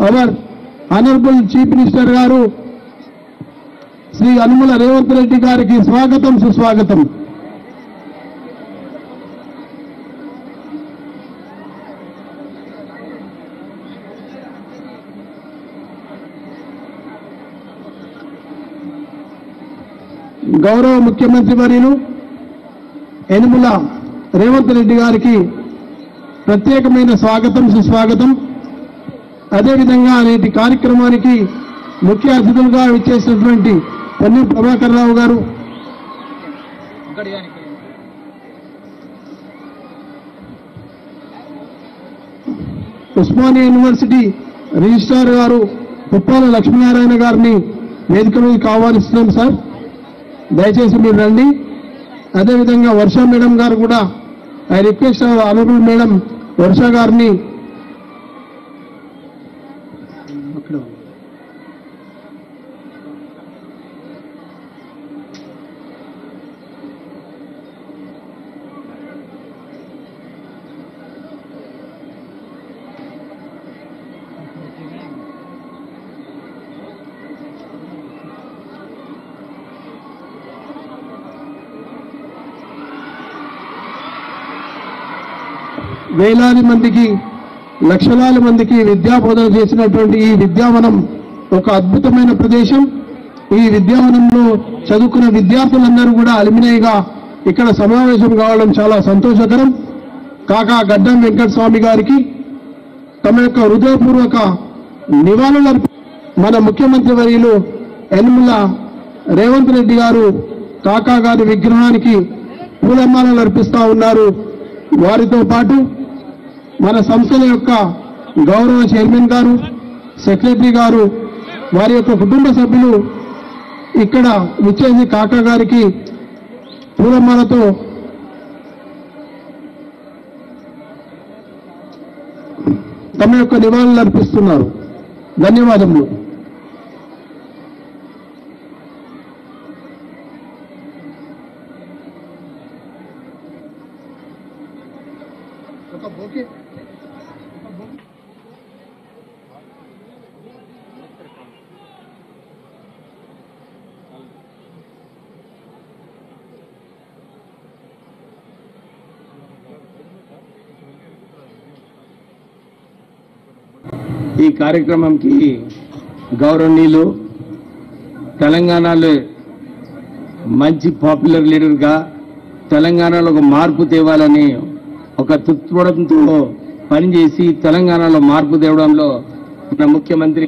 Our honourable chief minister గారు శ్రీ యనమల రేవంత్ రెడ్డి గారికి స్వాగతం సుస్వాగతం. గౌరవ ముఖ్యమంత్రి వర్యులు యనమల రేవంత్ రెడ్డి గారికి ప్రత్యేకమైన స్వాగతం సుస్వాగతం. అదేవిధంగా నేటి కార్యక్రమానికి ముఖ్య అతిథులుగా విచ్చేసినటువంటి పొన్నం ప్రభాకర్ రావు గారు, ఉస్మానియా యూనివర్సిటీ రిజిస్ట్రార్ గారు పుప్పాల లక్ష్మీనారాయణ గారిని వేదిక మీదకి ఆహ్వానిస్తున్నాం. సార్ దయచేసి మీరు రండి. అదేవిధంగా వర్ష మేడం గారు కూడా ఐ రిక్వెస్ట్ ఆనరబుల్ మేడం వర్ష గారిని వేలాది మందికి లక్షలాది మందికి విద్యాబోధన చేసినటువంటి ఈ విద్యావనం ఒక అద్భుతమైన ప్రదేశం. ఈ విద్యావనంలో చదువుకున్న విద్యార్థులందరూ కూడా అలుమినైగా ఇక్కడ సమావేశం కావడం చాలా సంతోషకరం. కాకా గడ్డం వెంకటస్వామి గారికి తమ యొక్క హృదయపూర్వక నివాళులు మన ముఖ్యమంత్రి వర్యులు యనమల రేవంత్ రెడ్డి గారు కాకా గారి విగ్రహానికి పూలమాలలు అర్పిస్తా ఉన్నారు. వారితో పాటు మన సంస్థల యొక్క గౌరవ చైర్మన్ గారు, సెక్రటరీ గారు, వారి యొక్క కుటుంబ సభ్యులు ఇక్కడ విచ్చేసి కాకా గారికి పూలమాలతో తమ యొక్క నివాళులు అర్పిస్తున్నారు. ధన్యవాదములు. ఈ కార్యక్రమంకి గౌరవనీయులు తెలంగాణలో మంచి పాపులర్ లీడర్గా తెలంగాణలో ఒక మార్పు తేవాలని ఒక తృత్వడంతో పనిచేసి తెలంగాణలో మార్పు తేవడంలో మన ముఖ్యమంత్రి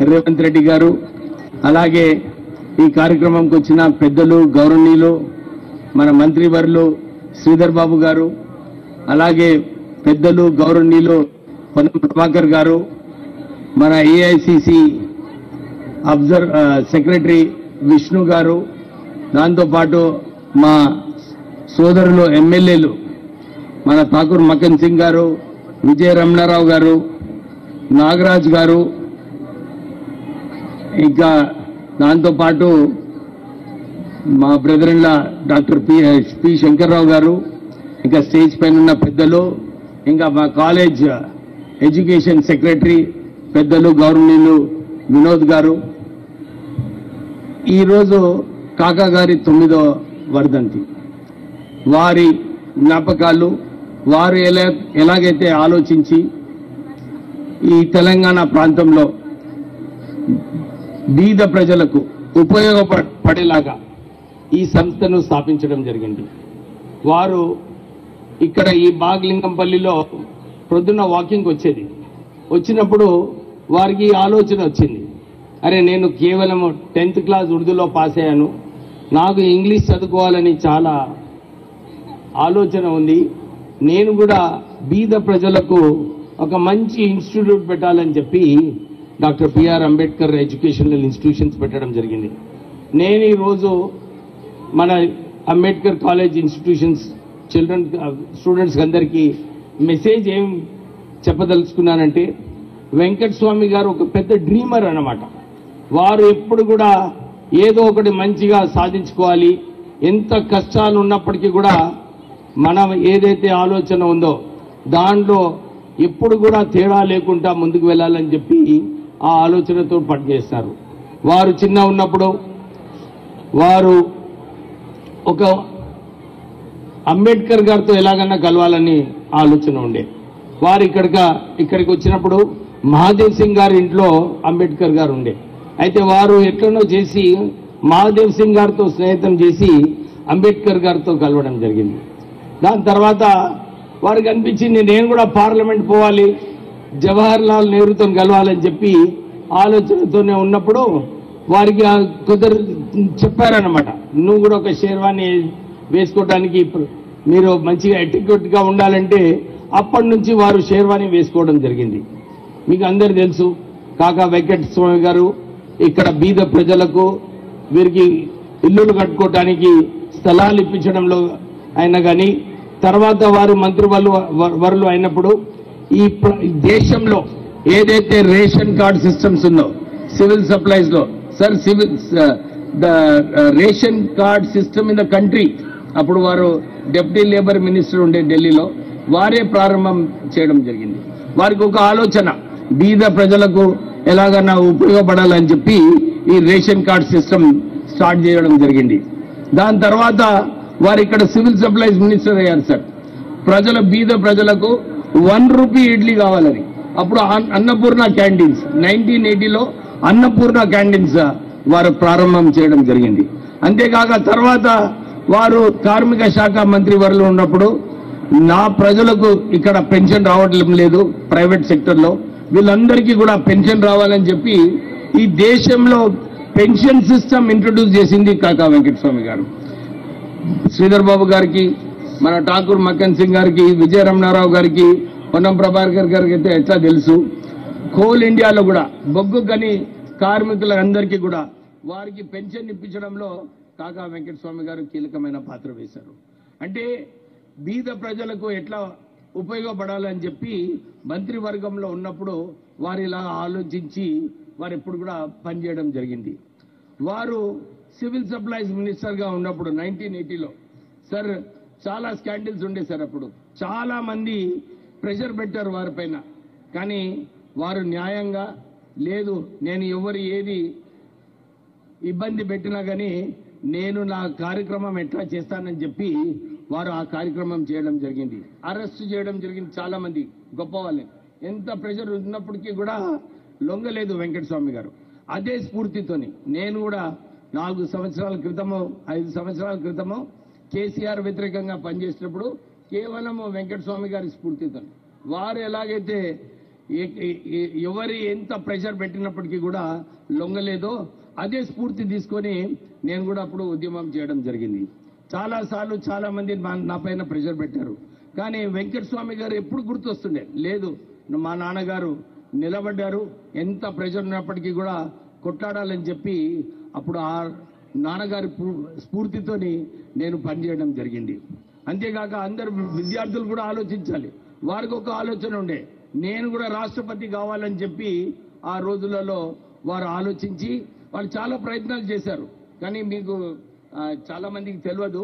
రేవంత్ రెడ్డి గారు, అలాగే ఈ కార్యక్రమంకి వచ్చిన పెద్దలు గౌరవనీయులు మన మంత్రివర్యులు శ్రీధర్ బాబు గారు, అలాగే పెద్దలు గౌరవనీయులు పొన్నం ప్రభాకర్ గారు, మన ఏఐసిసి సెక్రటరీ విష్ణు గారు, దాంతోపాటు మా సోదరులు ఎమ్మెల్యేలు మన ఠాకూర్ మకన్ సింగ్ గారు, విజయ రమణారావు గారు, నాగరాజ్ గారు, ఇంకా దాంతోపాటు మా brother in law doctor P Shankar Rao గారు, ఇంకా స్టేజ్ పైన ఉన్న పెద్దలు, ఇంకా మా కాలేజ్ ఎడ్యుకేషన్ సెక్రటరీ పెద్దలు గౌరవనీయులు వినోద్ గారు. ఈరోజు కాకా గారి 9వ వర్ధంతి. వారి జ్ఞాపకాలు, వారు ఎలాగైతే ఆలోచించి ఈ తెలంగాణ ప్రాంతంలో బీద ప్రజలకు ఉపయోగపడేలాగా ఈ సంస్థను స్థాపించడం జరిగింది. వారు ఇక్కడ ఈ బాగ్లింగంపల్లిలో ప్రొద్దున వాకింగ్ వచ్చినప్పుడు వారికి ఆలోచన వచ్చింది, అరే నేను కేవలం 10th క్లాస్ ఉర్దూలో పాస్ అయ్యాను, నాకు ఇంగ్లీష్ చదువుకోవాలని చాలా ఆలోచన ఉంది, నేను కూడా బీద ప్రజలకు ఒక మంచి ఇన్స్టిట్యూట్ పెట్టాలని చెప్పి doctor BR Ambedkar educational institutions పెట్టడం జరిగింది. నేను ఈరోజు మన అంబేద్కర్ కాలేజ్ ఇన్స్టిట్యూషన్స్ స్టూడెంట్స్ అందరికీ మెసేజ్ ఏం చెప్పదలుచుకున్నానంటే, వెంకటస్వామి గారు ఒక పెద్ద డ్రీమర్ అన్నమాట. వారు ఎప్పుడు కూడా ఏదో ఒకటి మంచిగా సాధించుకోవాలి, ఎంత కష్టాలు ఉన్నప్పటికీ కూడా మనం ఏదైతే ఆలోచన ఉందో దాంట్లో ఎప్పుడు కూడా తేడా లేకుండా ముందుకు వెళ్ళాలని చెప్పి ఆ ఆలోచనతో పనిచేస్తారు. వారు చిన్న ఉన్నప్పుడు వారు ఒక అంబేద్కర్ గారితో ఎలాగన్నా కలవాలని ఆలోచన ఉండే. వారు ఇక్కడికి వచ్చినప్పుడు మహాదేవ్ సింగ్ గారి ఇంట్లో అంబేద్కర్ గారు ఉండే. అయితే వారు ఎట్లనో చేసి మహాదేవ్ సింగ్ గారితో స్నేహితం చేసి అంబేద్కర్ గారితో కలవడం జరిగింది. దాని తర్వాత వారికి అనిపించింది నేను కూడా పార్లమెంట్ పోవాలి, జవహర్ లాల్ నెహ్రూతో కలవాలని చెప్పి ఆలోచనతోనే ఉన్నప్పుడు వారికి కొందరు చెప్పారన్నమాట, నువ్వు కూడా ఒక షేర్వాణి వేసుకోవడానికి మీరు మంచిగా ఎటిక్యూట్గా ఉండాలంటే అప్పటి నుంచి వారు షేర్వాణి వేసుకోవడం జరిగింది. మీకు అందరు తెలుసు, కాకా వెంకట స్వామి గారు ఇక్కడ బీద ప్రజలకు వీరికి ఇల్లులు కట్టుకోవడానికి స్థలాలు ఇప్పించడంలో అయినా కానీ, తర్వాత వారు మంత్రివర్యులు అయినప్పుడు ఈ దేశంలో ఏదైతే రేషన్ కార్డ్ సిస్టమ్స్ ఉందో సివిల్ సప్లైస్ లో sir the ration card system in the country, అప్పుడు వారు డిప్యూటీ లేబర్ మినిస్టర్ ఉండే ఢిల్లీలో, వారే ప్రారంభం చేయడం జరిగింది. వారికి ఒక ఆలోచన బీద ప్రజలకు ఎలాగన్నా ఉపయోగపడాలని చెప్పి ఈ రేషన్ కార్డ్ సిస్టమ్ స్టార్ట్ చేయడం జరిగింది. దాని తర్వాత వారు ఇక్కడ సివిల్ సప్లైస్ మినిస్టర్ అయ్యారు సార్. బీద ప్రజలకు 1 రూపీ ఇడ్లీ కావాలని అప్పుడు అన్నపూర్ణ క్యాంటీన్స్ 1980లో అన్నపూర్ణ క్యాంటీన్స్ వారు ప్రారంభం చేయడం జరిగింది. అంతేకాక తర్వాత వారు కార్మిక శాఖ మంత్రి వర్యులు ఉన్నప్పుడు నా ప్రజలకు ఇక్కడ పెన్షన్ రావడం లేదు ప్రైవేట్ సెక్టర్లో, వీళ్ళందరికీ కూడా పెన్షన్ రావాలని చెప్పి ఈ దేశంలో పెన్షన్ సిస్టమ్ ఇంట్రొడ్యూస్ చేసింది కాకా వెంకటస్వామి గారు. శ్రీధర్ బాబు గారికి, మన ఠాకూర్ మక్కన్ సింగ్ గారికి, విజయ రమణారావు గారికి, పొన్నం ప్రభాకర్ గారికి అయితే ఎట్లా తెలుసు. కోల్ ఇండియాలో కూడా బొగ్గు గని కార్మికులందరికీ కూడా వారికి పెన్షన్ ఇప్పించడంలో కాకా వెంకటస్వామి గారు కీలకమైన పాత్ర వేశారు. అంటే బీద ప్రజలకు ఎట్లా ఉపయోగపడాలని చెప్పి మంత్రివర్గంలో ఉన్నప్పుడు వారు ఇలా ఆలోచించి వారు ఎప్పుడు కూడా పనిచేయడం జరిగింది. వారు సివిల్ సప్లైస్ మినిస్టర్గా ఉన్నప్పుడు 1980లో సార్ చాలా స్కాండిల్స్ ఉండే సార్. అప్పుడు చాలా మంది ప్రెషర్ పెట్టారు వారిపైన, కానీ వారు న్యాయంగా లేదు, నేను ఎవరు ఏది ఇబ్బంది పెట్టినా కానీ నేను నా కార్యక్రమం ఎట్లా చేస్తానని చెప్పి వారు ఆ కార్యక్రమం చేయడం జరిగింది. అరెస్ట్ చేయడం జరిగింది చాలా మంది గొప్ప వాళ్ళని. ఎంత ప్రెషర్ ఉన్నప్పటికీ కూడా లొంగలేదు వెంకటస్వామి గారు. అదే స్ఫూర్తితోని నేను కూడా 4 సంవత్సరాల క్రితమో 5 సంవత్సరాల క్రితమో కేసీఆర్ వ్యతిరేకంగా పనిచేసినప్పుడు కేవలం వెంకటస్వామి గారి స్ఫూర్తితో వారు ఎలాగైతే ఎవరి ఎంత ప్రెషర్ పెట్టినప్పటికీ కూడా లొంగలేదో అదే స్ఫూర్తి తీసుకొని నేను కూడా అప్పుడు ఉద్యమం చేయడం జరిగింది. చాలాసార్లు చాలా మంది నా పైన ప్రెషర్ పెట్టారు, కానీ వెంకటస్వామి గారు ఎప్పుడు గుర్తొస్తుండే లేదు, మా నాన్నగారు నిలబడ్డారు, ఎంత ప్రెషర్ ఉన్నప్పటికీ కూడా కొట్లాడాలని చెప్పి అప్పుడు ఆ నాన్నగారి స్ఫూర్తితోని నేను పనిచేయడం జరిగింది. అంతేకాక అందరు విద్యార్థులు కూడా ఆలోచించాలి, వారికి ఒక ఆలోచన ఉండే నేను కూడా రాష్ట్రపతి కావాలని చెప్పి ఆ రోజులలో వారు ఆలోచించి వాళ్ళు చాలా ప్రయత్నాలు చేశారు. కానీ మీకు చాలా మందికి తెలియదు,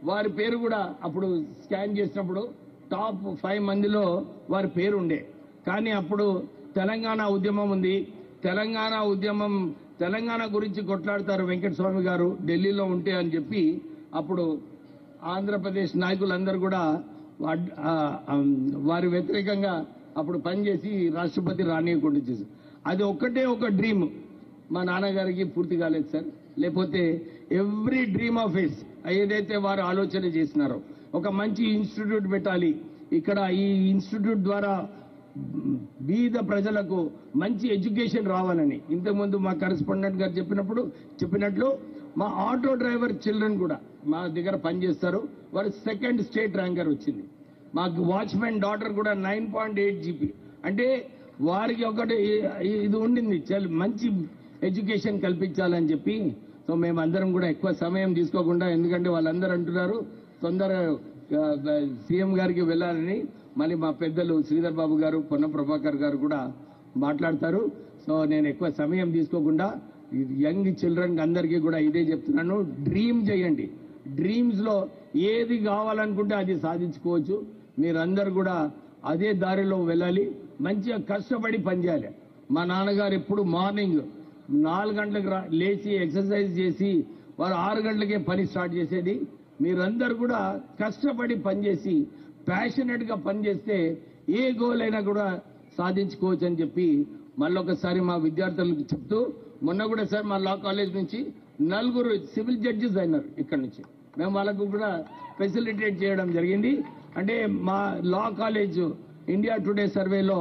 వారి పేరు కూడా అప్పుడు స్కాన్ చేసినప్పుడు టాప్ 5 మందిలో వారి పేరు ఉండే. కానీ అప్పుడు తెలంగాణ ఉద్యమం ఉంది, తెలంగాణ గురించి కొట్లాడతారు వెంకటస్వామి గారు ఢిల్లీలో ఉంటే అని చెప్పి అప్పుడు ఆంధ్రప్రదేశ్ నాయకులందరూ కూడా వారి వ్యతిరేకంగా అప్పుడు పనిచేసి రాష్ట్రపతి రానియకుండా చేశారు. అది ఒక్కటే ఒక డ్రీమ్ మా నాన్నగారికి పూర్తి కాలేదు సార్. లేకపోతే ఎవ్రీ డ్రీమ్ ఆఫ్ హిస్ ఏదైతే వారు ఆలోచన చేసినారో ఒక మంచి ఇన్స్టిట్యూట్ పెట్టాలి, ఇక్కడ ఈ ఇన్స్టిట్యూట్ ద్వారా బీద ప్రజలకు మంచి ఎడ్యుకేషన్ రావాలని. ఇంతకుముందు మా కరెస్పాండెంట్ గారు చెప్పినట్లు మా ఆటో డ్రైవర్ చిల్డ్రన్ కూడా మా దగ్గర పనిచేస్తారు, వారు 2nd స్టేట్ ర్యాంకర్ వచ్చింది. మాకు వాచ్మెన్ డాటర్ కూడా 9.8 GP. అంటే వారికి ఒకటి ఇది ఉండింది, మంచి ఎడ్యుకేషన్ కల్పించాలని చెప్పి. సో మేమందరం కూడా ఎక్కువ సమయం తీసుకోకుండా, ఎందుకంటే వాళ్ళందరూ అంటున్నారు తొందరగా సీఎం గారికి వెళ్ళాలని, మళ్ళీ మా పెద్దలు శ్రీధర్ బాబు గారు, పొన్నం ప్రభాకర్ గారు కూడా మాట్లాడతారు. సో నేను ఎక్కువ సమయం తీసుకోకుండా యంగ్ చిల్డ్రన్ అందరికీ కూడా ఇదే చెప్తున్నాను, డ్రీమ్ చేయండి. డ్రీమ్స్లో ఏది కావాలనుకుంటే అది సాధించుకోవచ్చు. మీరందరూ కూడా అదే దారిలో వెళ్ళాలి, మంచిగా కష్టపడి పనిచేయాలి. మా నాన్నగారు ఎప్పుడు మార్నింగ్ 4 గంటలకు లేచి ఎక్సర్సైజ్ చేసి వారు 6 గంటలకే పని స్టార్ట్ చేసేది. మీరందరూ కూడా కష్టపడి పనిచేసి ప్యాషనెట్ గా పనిచేస్తే ఏ గోల్ అయినా కూడా సాధించుకోవచ్చు అని చెప్పి మళ్ళొకసారి మా విద్యార్థులకు చెప్తూ, మొన్న కూడా సార్ మా లా కాలేజ్ నుంచి 4 సివిల్ జడ్జెస్ అయినారు. ఇక్కడ నుంచి మేము వాళ్ళకు కూడా ఫెసిలిటేట్ చేయడం జరిగింది. అంటే మా లా కాలేజ్ ఇండియా టుడే సర్వేలో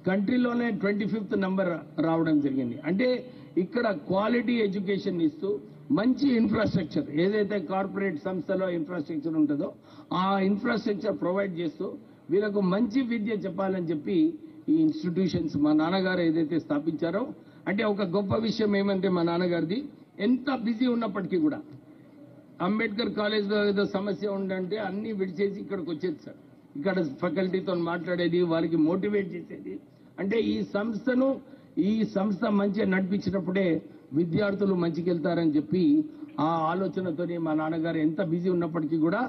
కంట్రీలోనే 25th నంబర్ రావడం జరిగింది. అంటే ఇక్కడ క్వాలిటీ ఎడ్యుకేషన్ ఇస్తూ మంచి ఇన్ఫ్రాస్ట్రక్చర్, ఏదైతే కార్పొరేట్ సంస్థలో ఇన్ఫ్రాస్ట్రక్చర్ ఉంటుందో ఆ ఇన్ఫ్రాస్ట్రక్చర్ ప్రొవైడ్ చేస్తూ వీళ్ళకు మంచి విద్య చెప్పాలని చెప్పి ఈ ఇన్స్టిట్యూషన్స్ మా నాన్నగారు ఏదైతే స్థాపించారో, అంటే ఒక గొప్ప విషయం ఏమంటే మా నాన్నగారిది ఎంత బిజీ ఉన్నప్పటికీ కూడా అంబేద్కర్ కాలేజ్లో ఏదో సమస్య ఉందంటే అన్ని విడిచేసి ఇక్కడికి వచ్చేది సార్. ఇక్కడ ఫ్యాకల్టీతో మాట్లాడేది, వారికి మోటివేట్ చేసేది. అంటే ఈ సంస్థ మంచిగా నడిపించినప్పుడే విద్యార్థులు మంచికెళ్తారని చెప్పి ఆ ఆలోచనతోనే మా నాన్నగారు ఎంత బిజీ ఉన్నప్పటికీ కూడా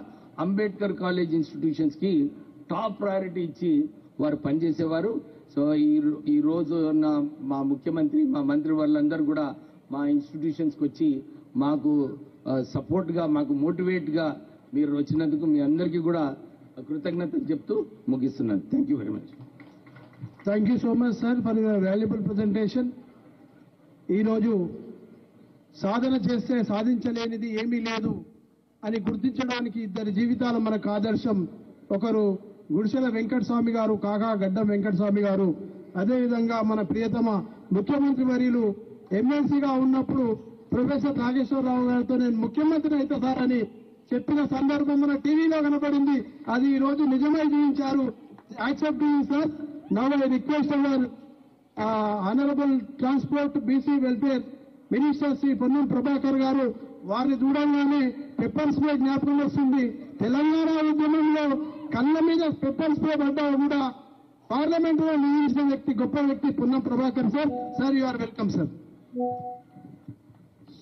అంబేద్కర్ కాలేజ్ ఇన్స్టిట్యూషన్స్ కి టాప్ ప్రయారిటీ ఇచ్చి వారు పనిచేసేవారు. సో ఈ రోజు ఉన్న మా ముఖ్యమంత్రి, మా మంత్రి వాళ్ళందరూ కూడా మా ఇన్స్టిట్యూషన్స్ కి వచ్చి మాకు సపోర్ట్ గా, మాకు మోటివేట్ గా మీరు వచ్చినందుకు మీ అందరికీ కూడా కృతజ్ఞతలు చెప్తూ ముగిస్తున్నాను. Thank you very much. Thank you so much sir for your valuable presentation. ఈరోజు సాధన చేస్తే సాధించలేనిది ఏమీ లేదు అని గుర్తించడానికి 2 జీవితాలు మనకు ఆదర్శం. ఒకరు గుడిసెల వెంకటస్వామి గారు, కాకా గడ్డం వెంకటస్వామి గారు. అదేవిధంగా మన ప్రియతమ ముఖ్యమంత్రి వర్యులు ఎమ్మెల్సీగా ఉన్నప్పుడు ప్రొఫెసర్ నాగేశ్వరరావు గారితో నేను ముఖ్యమంత్రి అయితే సార్ అని చెప్పిన సందర్భం మన టీవీలో కనబడింది. అది ఈ రోజు నిజమై జీవించారు. Accept sir. Now I request our honourable transport BC welfare minister Shri Ponnam Prabhakar గారు. వారిని చూడంగానే పెప్పర్ స్ప్రే జ్ఞాపకం వస్తుంది. తెలంగాణ ఉద్యమంలో కళ్ళ మీద పెప్పర్ స్ప్రే పడ్డా కూడా పార్లమెంట్ లో నియమించిన వ్యక్తి, గొప్ప వ్యక్తి Ponnam Prabhakar sir. Sir you are welcome sir.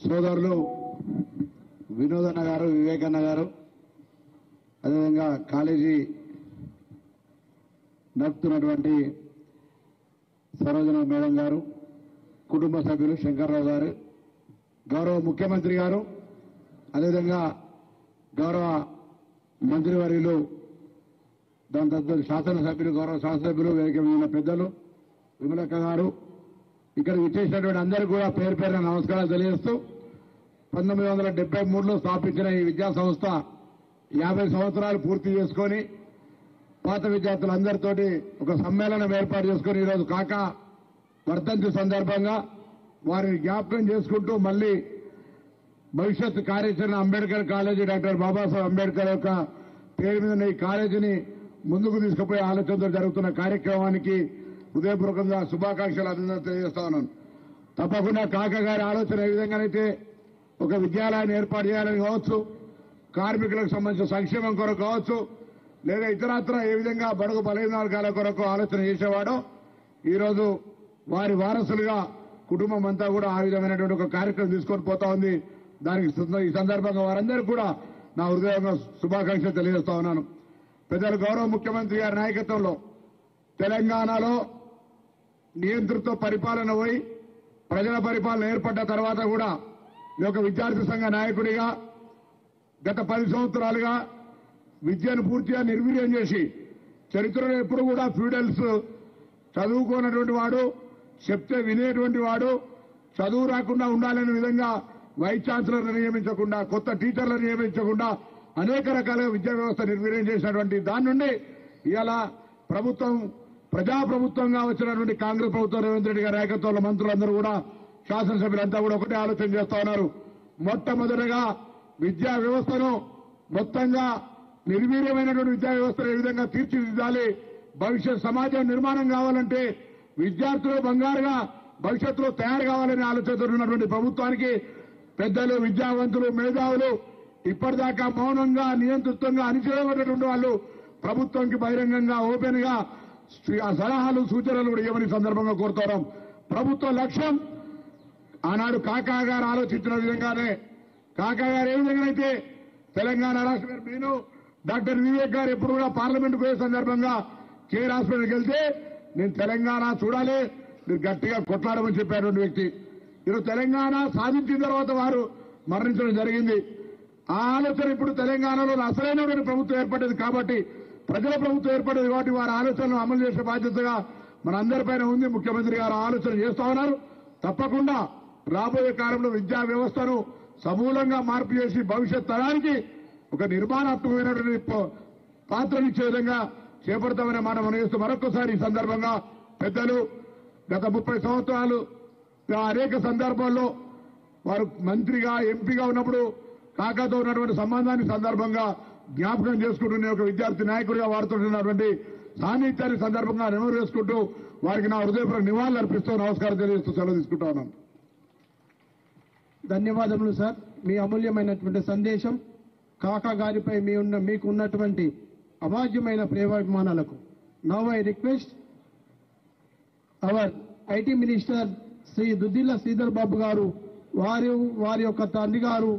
సోదరులు వినోదన్న గారు, వివేకన్న గారు, అదేవిధంగా కాలేజీ నడుపుతున్నటువంటి సరోజన మేడం గారు, కుటుంబ సభ్యులు శంకర్రావు గారు, గౌరవ ముఖ్యమంత్రి గారు, అదేవిధంగా గౌరవ మంత్రివర్యులు, దాని తదుపరి శాసనసభ్యులు, గౌరవ శాసనసభ్యులు, వేదిక మీద ఉన్న పెద్దలు, విమలక్క గారు, ఇక్కడ విచ్చేసినటువంటి అందరికీ కూడా పేరు పేరున నమస్కారాలు తెలియజేస్తూ 1973లో స్థాపించిన ఈ విద్యా సంస్థ 50 సంవత్సరాలు పూర్తి చేసుకొని పాత విద్యార్థులందరితోటి ఒక సమ్మేళనం ఏర్పాటు చేసుకుని ఈరోజు కాకా వర్ధంతి సందర్భంగా వారిని జ్ఞాపకం చేసుకుంటూ మళ్లీ భవిష్యత్ కార్యాచరణ అంబేద్కర్ కాలేజీ డాక్టర్ బాబాసాహెబ్ అంబేద్కర్ యొక్క పేరు మీద ఈ కాలేజీని ముందుకు తీసుకుపోయే ఆలోచనతో జరుగుతున్న కార్యక్రమానికి హృదయపూర్వకంగా శుభాకాంక్షలు అభినందనలు తెలియజేస్తా ఉన్నాను. తప్పకుండా కాకా గారి ఆలోచన ఏ విధంగానైతే ఒక విద్యాలయాన్ని ఏర్పాటు చేయాలని కావచ్చు, కార్మికులకు సంబంధించిన సంక్షేమం కొరకు కావచ్చు, లేదా ఇతరత్ర ఏ విధంగా బడుగు బలహీన వర్గాల కొరకు ఆలోచన చేసేవాడో ఈరోజు వారి వారసులుగా కుటుంబం అంతా కూడా ఆ విధమైనటువంటి ఒక కార్యక్రమం తీసుకొని పోతా ఉంది. దానికి ఈ సందర్భంగా వారందరూ కూడా నా హృదయంగా శుభాకాంక్షలు తెలియజేస్తా ఉన్నాను. పెద్దలు గౌరవ ముఖ్యమంత్రి గారి నాయకత్వంలో తెలంగాణలో నియంతృత్వ పరిపాలన పోయి ప్రజల పరిపాలన ఏర్పడ్డ తర్వాత కూడా ఈ యొక్క విద్యార్థి సంఘ నాయకుడిగా గత 10 సంవత్సరాలుగా విద్యను పూర్తిగా నిర్వీర్యం చేసి చరిత్రలో ఎప్పుడు కూడా ఫ్యూడల్స్ చదువుకోనటువంటి వాడు, చెప్తే వినేటువంటి వాడు, చదువు రాకుండా ఉండాలనే విధంగా వైస్ ఛాన్సలర్లు నియమించకుండా, కొత్త టీచర్లను నియమించకుండా అనేక రకాలుగా విద్యా వ్యవస్థ నిర్వీర్యం చేసినటువంటి దాని నుండి ఇలా ప్రభుత్వం ప్రజాప్రభుత్వంగా వచ్చినటువంటి కాంగ్రెస్ ప్రభుత్వం రేవంత్ రెడ్డి గారి నాయకత్వంలో మంత్రులందరూ కూడా, శాసనసభ్యులంతా కూడా ఒకటే ఆలోచన చేస్తా ఉన్నారు. మొట్టమొదటిగా విద్యా వ్యవస్థను మొత్తంగా నిర్వీర్యమైనటువంటి విద్యా వ్యవస్థను ఏ విధంగా తీర్చిదిద్దాలి, భవిష్యత్ సమాజం నిర్మాణం కావాలంటే విద్యార్థులు బంగారుగా భవిష్యత్తులో తయారు కావాలనే ఆలోచనతో ఉన్నటువంటి ప్రభుత్వానికి పెద్దలు, విద్యావంతులు, మేధావులు ఇప్పటిదాకా మౌనంగా నియంతృత్వంగా అణిచివేయబడినటువంటి వాళ్ళు ప్రభుత్వానికి బహిరంగంగా ఓపెన్ గా సలహాలు, సూచనలు కూడా ఇవ్వని సందర్భంగా కోరుతున్నాం. ప్రభుత్వ లక్ష్యం ఆనాడు కాకా గారు ఆలోచించిన విధంగానే, కాకా గారు ఏ విధంగానైతే తెలంగాణ రాష్ట్ర నేను డాక్టర్ వివేక్ గారు ఎప్పుడు కూడా పార్లమెంట్ పోయే సందర్భంగా కేర్ హాస్పిటల్కి వెళ్తే నేను తెలంగాణ చూడాలి, మీరు గట్టిగా కొట్లాడమని చెప్పారు వ్యక్తి. ఈరోజు తెలంగాణ సాధించిన తర్వాత వారు మరణించడం జరిగింది. ఆ ఆలోచన ఇప్పుడు తెలంగాణలో అసలైన ప్రభుత్వం ఏర్పడ్డది కాబట్టి, ప్రజల ప్రభుత్వం ఏర్పడ్డది కాబట్టి వారి ఆలోచనలు అమలు చేసే బాధ్యతగా మనందరిపైన ఉంది. ముఖ్యమంత్రి గారు ఆలోచన చేస్తా ఉన్నారు. తప్పకుండా రాబోయే కాలంలో విద్యా వ్యవస్థను సమూలంగా మార్పు చేసి భవిష్యత్ తరానికి ఒక నిర్మాణాత్మకమైనటువంటి పాత్రనిచ్చే విధంగా చేపడతామనే మాట మనం చేస్తూ మరొకసారి ఈ సందర్భంగా పెద్దలు గత 30 సంవత్సరాలు అనేక సందర్భాల్లో వారు మంత్రిగా ఎంపీగా ఉన్నప్పుడు కాకాతో ఉన్నటువంటి సంబంధాన్ని సందర్భంగా జ్ఞాపకం చేసుకుంటూ ఒక విద్యార్థి నాయకుడిగా వాడుతుంటున్నటువంటి సాన్నిధ్యాన్ని సందర్భంగా నెమరు చేసుకుంటూ వారికి నా హృదయపూర్వక నివాళులు అర్పిస్తూ నమస్కారం తెలియజేస్తూ సెలవు తీసుకుంటా ఉన్నాను. ధన్యవాదములు సార్. మీ అమూల్యమైనటువంటి సందేశం కాకా గారిపై మీకు ఉన్నటువంటి అభాగ్యమైన ప్రేమాభిమానాలకు. Now I request our IT minister Shri Duddilla Sridhar Babu garu, వారి యొక్క తండ్రి గారు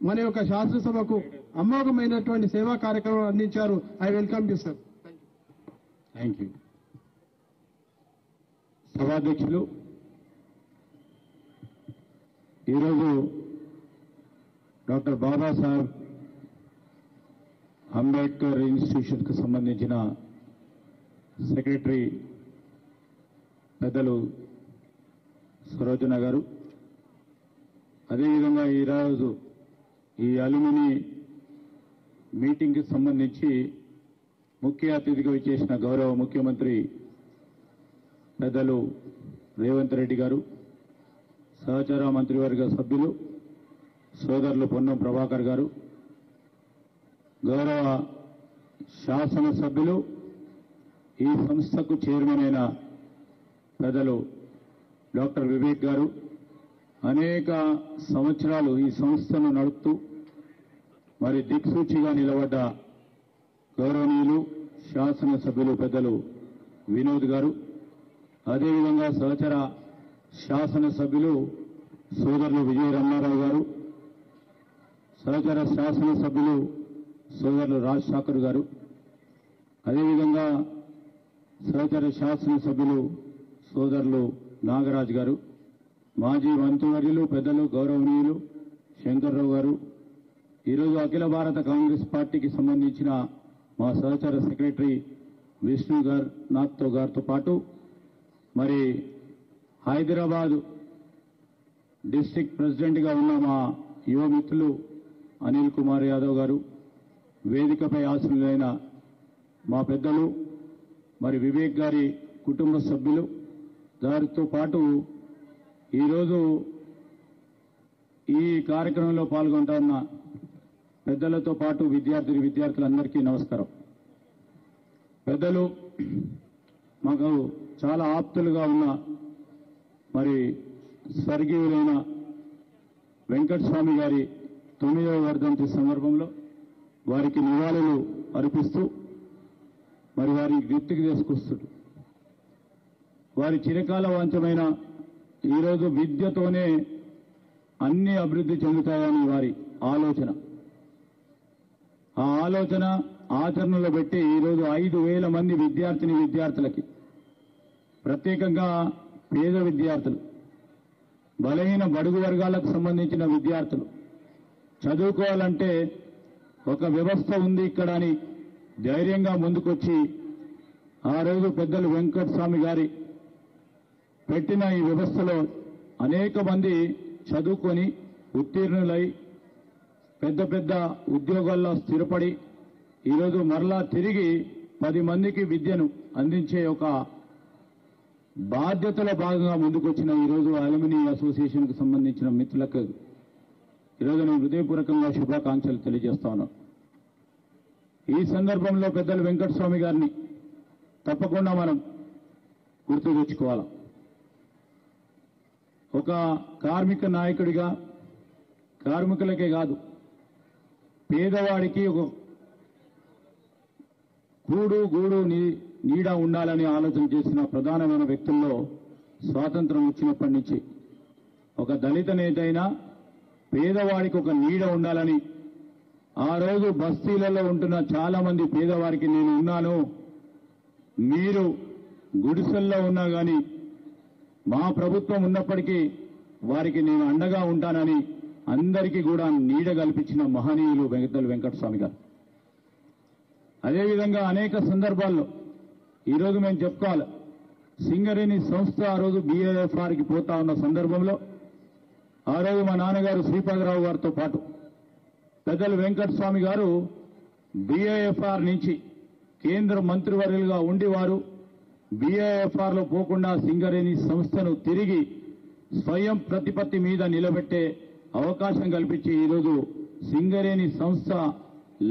మన యొక్క శాసనసభకు అమోఘమైనటువంటి సేవా కార్యక్రమం అందించారు. I welcome you sir. Thank you. సభాధ్యక్షులు, ఈరోజు డాక్టర్ బాబాసాహెబ్ అంబేద్కర్ ఇన్స్టిట్యూషన్కు సంబంధించిన సెక్రటరీ పెద్దలు సరోజన గారు, అదేవిధంగా ఈరోజు ఈ అలుమిని మీటింగ్కి సంబంధించి ముఖ్య అతిథిగా విచ్చేసిన గౌరవ ముఖ్యమంత్రి పెద్దలు రేవంత్ రెడ్డి గారు, సహచర మంత్రివర్గ సభ్యులు సోదరులు పొన్నం ప్రభాకర్ గారు, గౌరవ శాసనసభ్యులు, ఈ సంస్థకు చైర్మన్ అయిన పెద్దలు డాక్టర్ వివేక్ గారు, అనేక సంవత్సరాలు ఈ సంస్థను నడుపుతూ మరి దిక్సూచిగా నిలబడ్డ గౌరవనీయులు శాసనసభ్యులు పెద్దలు వినోద్ గారు, అదేవిధంగా సహచర శాసనసభ్యులు సోదరులు విజయ రమణారావు గారు, సహచర శాసనసభ్యులు సోదరులు రాజ్ ఠాకూర్ గారు, అదేవిధంగా సహచర శాసనసభ్యులు సోదరులు నాగరాజ్ గారు, మాజీ మంత్రివర్యులు పెద్దలు గౌరవనీయులు శంకర్రావు గారు, ఈరోజు అఖిల భారత కాంగ్రెస్ పార్టీకి సంబంధించిన మా సహచర సెక్రటరీ విష్ణు నాథ్తో గారితో పాటు మరి హైదరాబాద్ డిస్ట్రిక్ట్ ప్రెసిడెంట్గా ఉన్న మా యువ మిత్రులు అనిల్ కుమార్ యాదవ్ గారు, వేదికపై ఆసీనులైన మా పెద్దలు మరి వివేక్ గారి కుటుంబ సభ్యులు, దారితో పాటు ఈరోజు ఈ కార్యక్రమంలో పాల్గొంటా ఉన్న పెద్దలతో పాటు విద్యార్థులందరికీ నమస్కారం. పెద్దలు మాకు చాలా ఆప్తులుగా ఉన్న మరి స్వర్గీయులైన వెంకటస్వామి గారి 9వ వర్ధంతి సందర్భంలో వారికి నివాళులు అర్పిస్తూ మరి వారి గుర్తుకు తీసుకొస్తుంది. వారి చిరకాల వాంఛమైన ఈరోజు విద్యతోనే అన్ని అభివృద్ధి చెందుతాయని వారి ఆలోచన. ఆ ఆలోచన ఆచరణలో పెట్టి ఈరోజు 5,000 మంది విద్యార్థులకి, ప్రత్యేకంగా పేద విద్యార్థులు, బలహీన బడుగు వర్గాలకు సంబంధించిన విద్యార్థులు చదువుకోవాలంటే ఒక వ్యవస్థ ఉంది ఇక్కడ అని ధైర్యంగా ముందుకొచ్చి ఆ రోజు పెద్దలు వెంకటస్వామి గారి పెట్టిన ఈ వ్యవస్థలో అనేక మంది చదువుకొని ఉత్తీర్ణులై పెద్ద పెద్ద ఉద్యోగాల్లో స్థిరపడి ఈరోజు మరలా తిరిగి 10 మందికి విద్యను అందించే ఒక బాధ్యతలో భాగంగా ముందుకొచ్చిన ఈరోజు అలుమిని అసోసియేషన్కు సంబంధించిన మిత్రులకు ఈరోజు నేను హృదయపూర్వకంగా శుభాకాంక్షలు తెలియజేస్తా ఉన్నాను. ఈ సందర్భంలో పెద్దలు వెంకటస్వామి గారిని తప్పకుండా మనం గుర్తు తెచ్చుకోవాలి. ఒక కార్మిక నాయకుడిగా కార్మికులకే కాదు, పేదవాడికి ఒక గూడు నీడ ఉండాలని ఆలోచన చేసిన ప్రధానమైన వ్యక్తుల్లో స్వాతంత్రం వచ్చినప్పటి నుంచి ఒక దళిత నేత అయినా పేదవాడికి ఒక నీడ ఉండాలని ఆ రోజు బస్తీలలో ఉంటున్న చాలా మంది పేదవారికి నేను ఉన్నాను, మీరు గుడిసెల్లో ఉన్నా కానీ మా ప్రభుత్వం ఉన్నప్పటికీ వారికి నేను అండగా ఉంటానని అందరికీ కూడా నీడ కల్పించిన మహనీయులు పెద్దలు వెంకటస్వామి గారు. అదేవిధంగా అనేక సందర్భాల్లో ఈరోజు మేము చెప్పుకోవాలి, సింగరేణి సంస్థ ఆ రోజు BIFRకి పోతా ఉన్న సందర్భంలో ఆ రోజు మా నాన్నగారు శ్రీపాదరావు గారితో పాటు పెద్దలు వెంకటస్వామి గారు BIFR నుంచి కేంద్ర మంత్రివర్యులుగా ఉండి వారు BIFRలో పోకుండా సింగరేణి సంస్థను తిరిగి స్వయం ప్రతిపత్తి మీద నిలబెట్టే అవకాశం కల్పించి ఈరోజు సింగరేణి సంస్థ